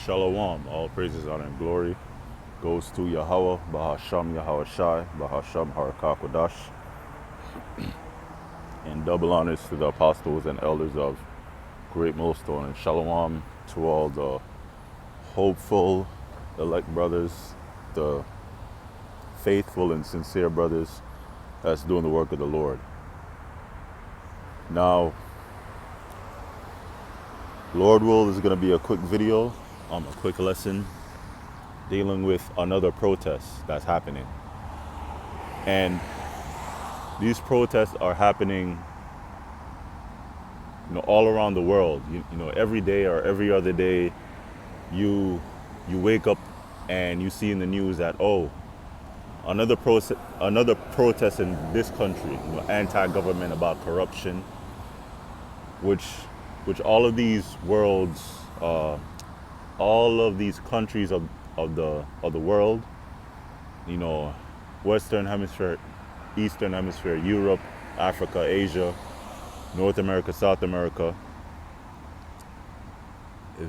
Shalom, all praises, honor, and glory goes to Yahweh, Bahasham Yahweh Shai, Bahasham Harakakwadash, and double honors to the apostles and elders of Great Millstone, and Shalom to all the hopeful, elect brothers, the faithful and sincere brothers that's doing the work of the Lord. Now, Lord will is going to be a quick video, a quick lesson dealing with another protest that's happening. And these protests are happening, all around the world. Every day or every other day, you wake up and you see in the news that another protest in this country, anti-government about corruption, which all of these worlds, all of these countries of the world, Western Hemisphere, Eastern Hemisphere, Europe, Africa, Asia, North America, South America,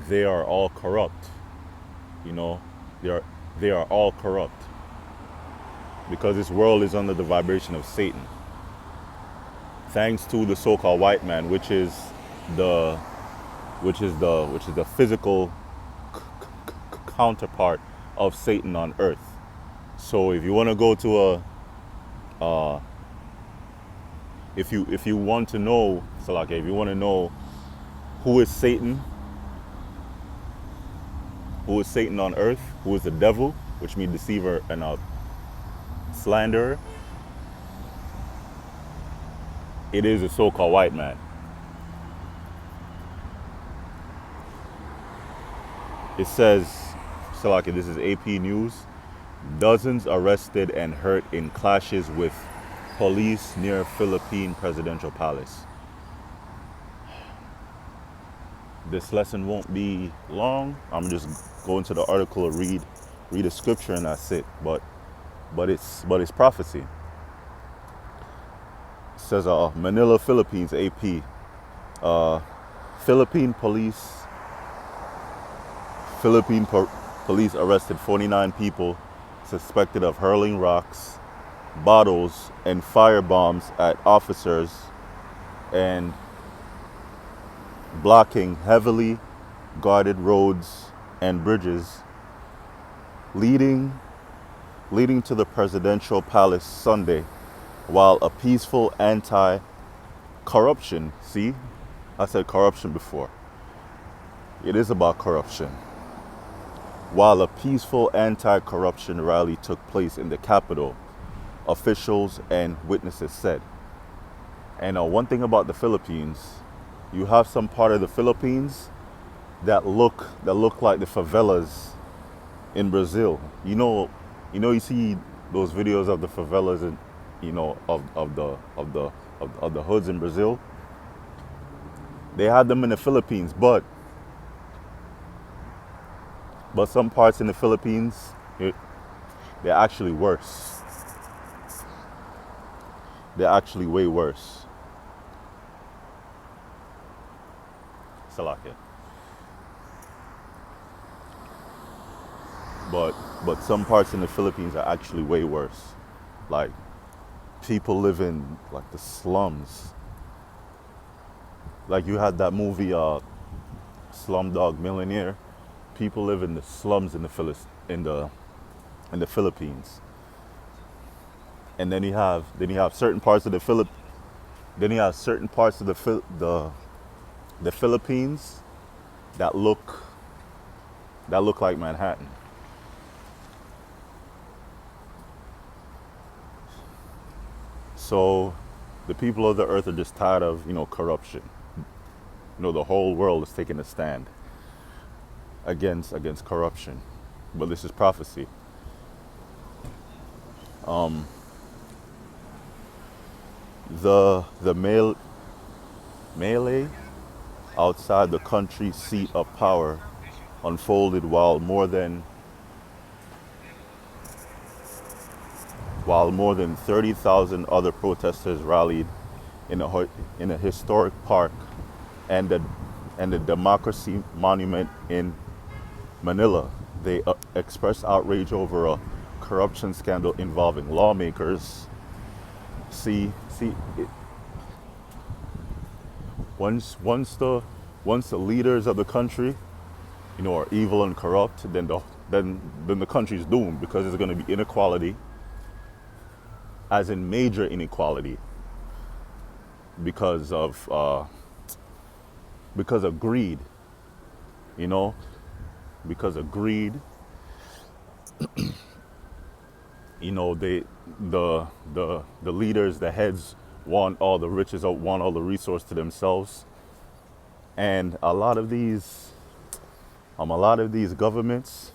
they are all corrupt. They are all corrupt because this world is under the vibration of Satan. Thanks to the so-called white man, which is the physical counterpart of Satan on earth. So if you want to go to if you want to know, if you want to know who is Satan on earth, who is the devil, which means deceiver and a slanderer, it is a so-called white man. It says, this is AP News, dozens arrested and hurt in clashes with police near Philippine presidential palace. This lesson won't be long. I'm just going to the article, read a scripture, and that's it. But it's prophecy. It says Manila, Philippines, AP. Philippine police arrested 49 people suspected of hurling rocks, bottles, and firebombs at officers and blocking heavily guarded roads and bridges leading to the presidential palace Sunday, while a peaceful anti-corruption, see, I said corruption before. It is about corruption. While a peaceful anti-corruption rally took place in the capital, officials and witnesses said. And one thing about the Philippines, you have some part of the Philippines that look like the favelas in Brazil. You see those videos of the favelas and of the hoods in Brazil. They had them in the Philippines, but some parts in the Philippines, they're actually worse. They're actually way worse. Salakia. But some parts in the Philippines are actually way worse. Like, people live in like the slums. Like, you had that movie Slumdog Millionaire. People live in the slums in the Philippines. And then you have certain parts of the Philippines that look like Manhattan. So the people of the earth are just tired of corruption. The whole world is taking a stand against corruption. But this is prophecy. The melee outside the country's seat of power unfolded while more than 30,000 other protesters rallied in a historic park and the Democracy Monument in Manila, they expressed outrage over a corruption scandal involving lawmakers. See, once once the once the leaders of the country, are evil and corrupt, then the country's doomed because there's going to be inequality, as in major inequality, because of greed, you know, because of greed. They the leaders, the heads want all the riches, want all the resource to themselves, and a lot of these governments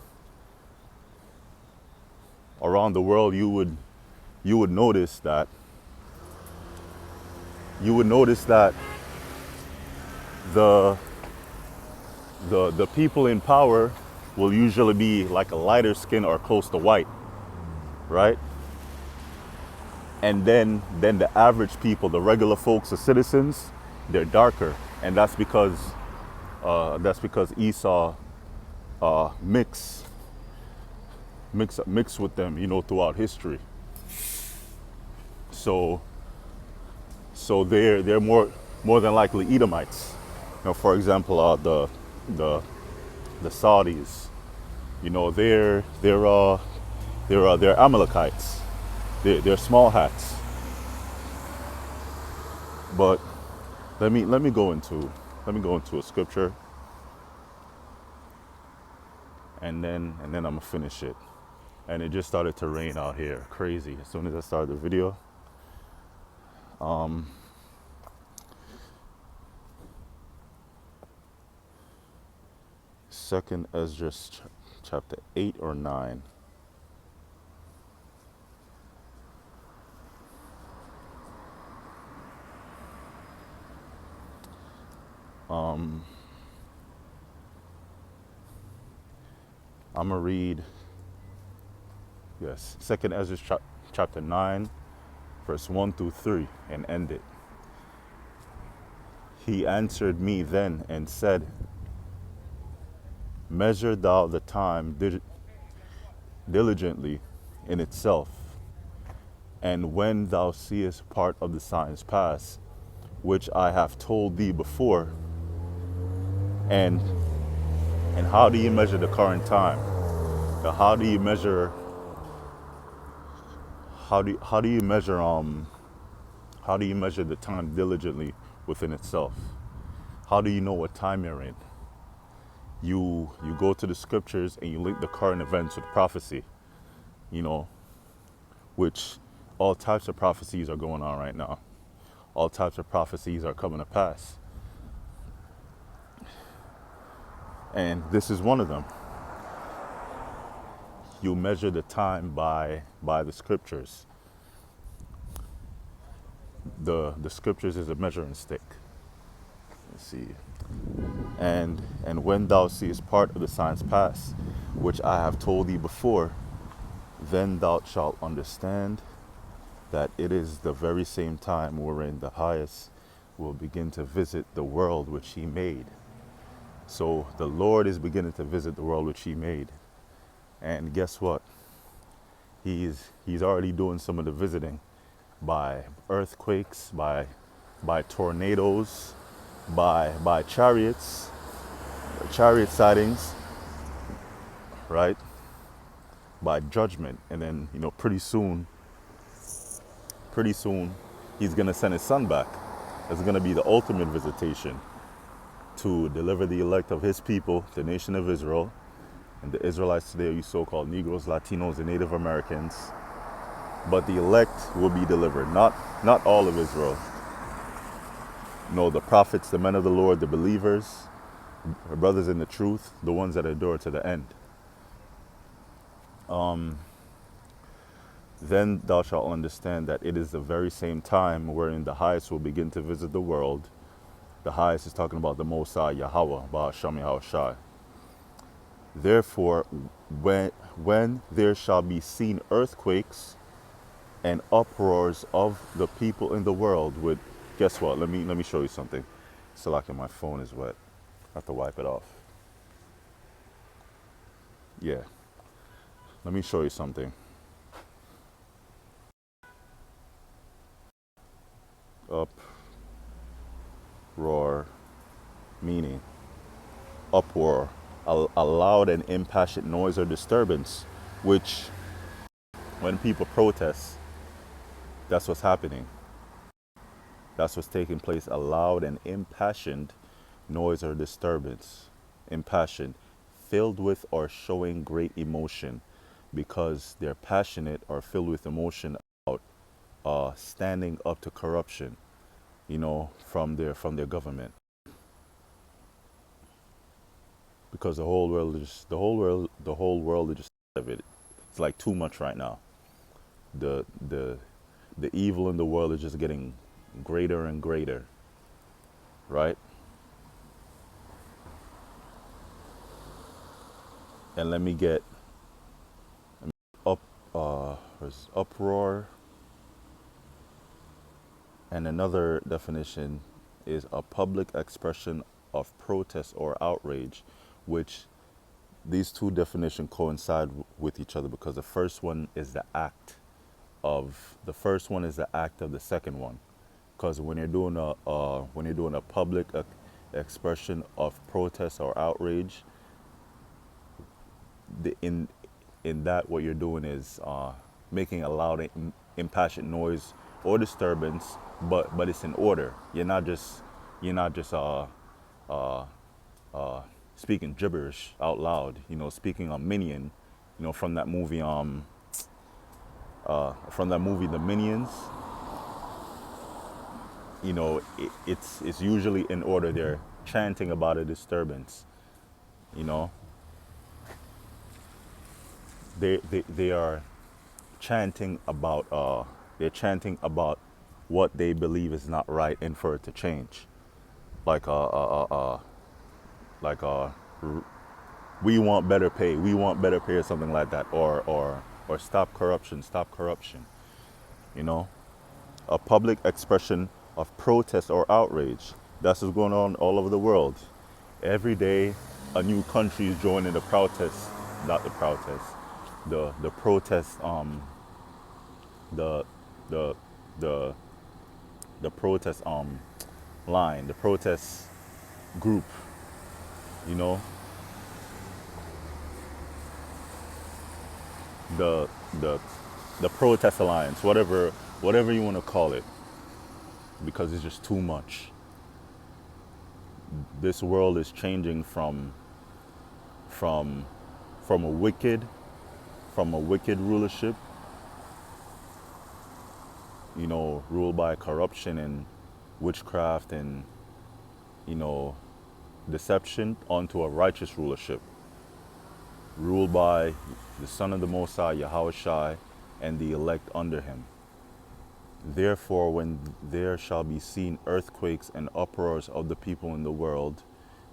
around the world, you would notice that the the people in power will usually be like a lighter skin or close to white, right? And then the average people, the regular folks, the citizens, they're darker, and that's because Esau mix with them, throughout history. So they're more than likely Edomites. For example, the Saudis, they're Amalekites. They're small hats. But let me go into a scripture, and then I'm gonna finish it. And it just started to rain out here, crazy. As soon as I started the video, Second Esdras chapter 8 or 9. I'm gonna read, yes, Second Esdras chapter 9, verse 1 through 3, and end it. He answered me then and said, measure thou the time diligently in itself, and when thou seest part of the signs pass, which I have told thee before, and how do you measure the current time? How do you measure the time diligently within itself? How do you know what time you're in? You go to the scriptures and you link the current events with prophecy, which all types of prophecies are going on right now. All types of prophecies are coming to pass. And this is one of them. You measure the time by the scriptures. The scriptures is a measuring stick. Let's see. And when thou seest part of the signs pass, which I have told thee before, then thou shalt understand that it is the very same time wherein the highest will begin to visit the world which he made. So the Lord is beginning to visit the world which he made. And guess what? He's already doing some of the visiting by earthquakes, by tornadoes, by chariot sightings, right? By judgment. And then, pretty soon, he's going to send his son back. It's going to be the ultimate visitation to deliver the elect of his people, the nation of Israel. And the Israelites today are you so-called Negroes, Latinos, and Native Americans. But the elect will be delivered, not all of Israel. The prophets, the men of the Lord, the believers, the brothers in the truth, the ones that endure to the end. Then thou shalt understand that it is the very same time wherein the highest will begin to visit the world. The highest is talking about the Most High, Yahweh, Ba'asham Yahushai. Therefore, when there shall be seen earthquakes and uproars of the people in the world with, guess what? Let me show you something. So like my phone is wet. I have to wipe it off. Yeah, let me show you something. Uproar, meaning uproar, a loud and impassioned noise or disturbance, which when people protest, that's what's happening. That's what's taking place. A loud and impassioned noise or disturbance. Impassioned, filled with or showing great emotion because they're passionate or filled with emotion about standing up to corruption, from their government. Because the whole world is just of it. It's like too much right now. The the the evil in the world is just getting greater and greater, right? And let me get up where's uproar, and another definition is a public expression of protest or outrage, which these two definitions coincide with each other because the first one is the act of the second one. Because when you're doing a public expression of protest or outrage, the, in that what you're doing is making a loud impassioned noise or disturbance, but it's in order. You're not just speaking gibberish out loud. Speaking on Minion, from that movie The Minions. It's usually in order. They're chanting about a disturbance. You know, they are chanting about what they believe is not right and for it to change. Like like we want better pay. We want better pay or something like that. Or stop corruption. Stop corruption. You know, a public expression of protest or outrage. That's what's going on all over the world. Every day, a new country is joining the protest, not the protest, the protest, the the the the protest line, the protest group. You know, the the the protest alliance, whatever you want to call it, because it's just too much. This world is changing from from a wicked rulership, ruled by corruption and witchcraft and you know deception, onto a righteous rulership, ruled by the Son of the Most High, Yahweh Shai, and the elect under him. Therefore, when there shall be seen earthquakes and uproars of the people in the world,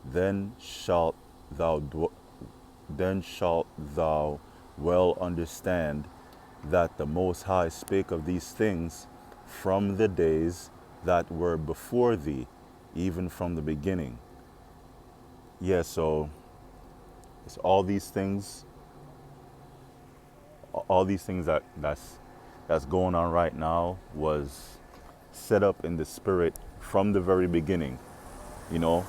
then shalt thou well understand that the Most High spake of these things from the days that were before thee, even from the beginning. Yeah, so it's all these things that's going on right now was set up in the spirit from the very beginning, you know,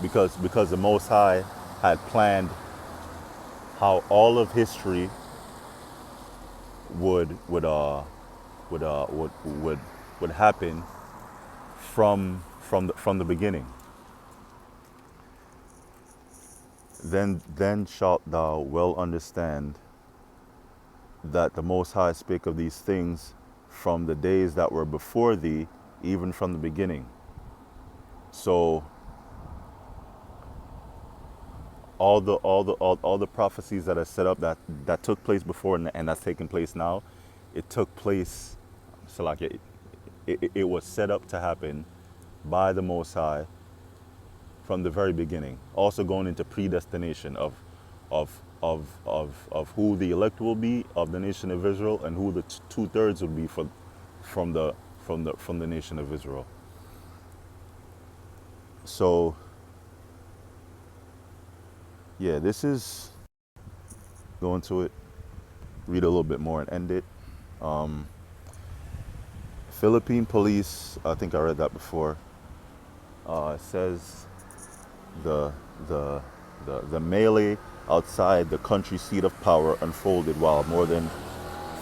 because the Most High had planned how all of history would happen from the beginning. Then shalt thou well understand that the Most High spake of these things from the days that were before thee, even from the beginning. So all the prophecies that are set up that took place before and that's taking place now, it took place. So like it was set up to happen by the Most High from the very beginning. Also going into predestination of who the elect will be of the nation of Israel, and who the two-thirds will be from the nation of Israel. So yeah, this is go into it, read a little bit more and end it. Um, Philippine police, I think I read that before. Says the the the melee outside the country seat of power unfolded while more than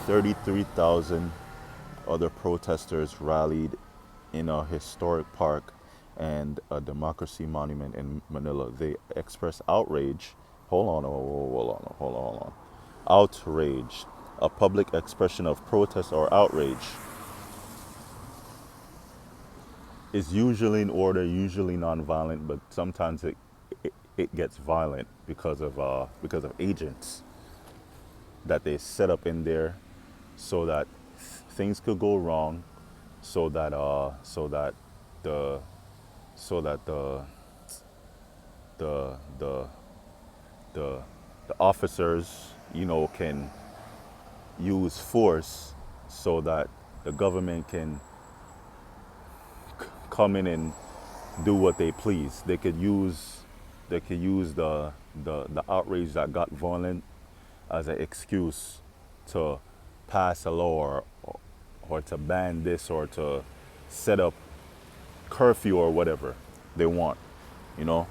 33,000 other protesters rallied in a historic park and a democracy monument in Manila. They expressed outrage. Hold on. Outrage, a public expression of protest or outrage, is usually in order, usually nonviolent, but sometimes it gets violent because of agents that they set up in there so that things could go wrong, so that the so that the the the the officers, can use force so that the government can come in and do what they please. They could use the outrage that got violent as an excuse to pass a law, or to ban this, or to set up curfew or whatever they want, you know.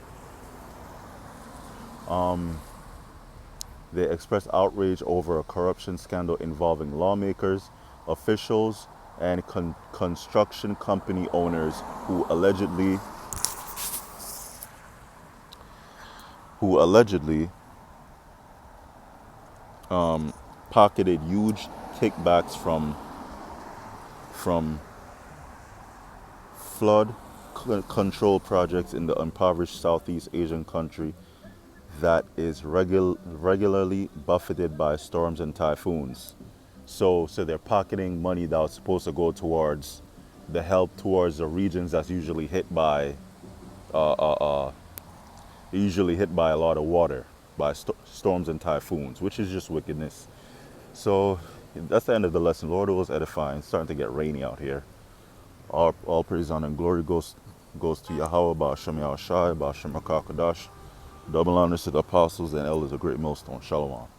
They expressed outrage over a corruption scandal involving lawmakers, officials, and construction company owners who allegedly pocketed huge kickbacks from flood control projects in the impoverished Southeast Asian country that is regularly buffeted by storms and typhoons. So they're pocketing money that was supposed to go towards the help towards the regions that's usually hit by a lot of water, by storms and typhoons, which is just wickedness. So that's the end of the lesson. Lord, it was edifying. It's starting to get rainy out here. All praise, honor, and glory goes to Yahweh, Ba'ashem Yahushai, Ba'ashem HaKadosh. Double honors to the apostles and elders of Great Millstone. Shalom.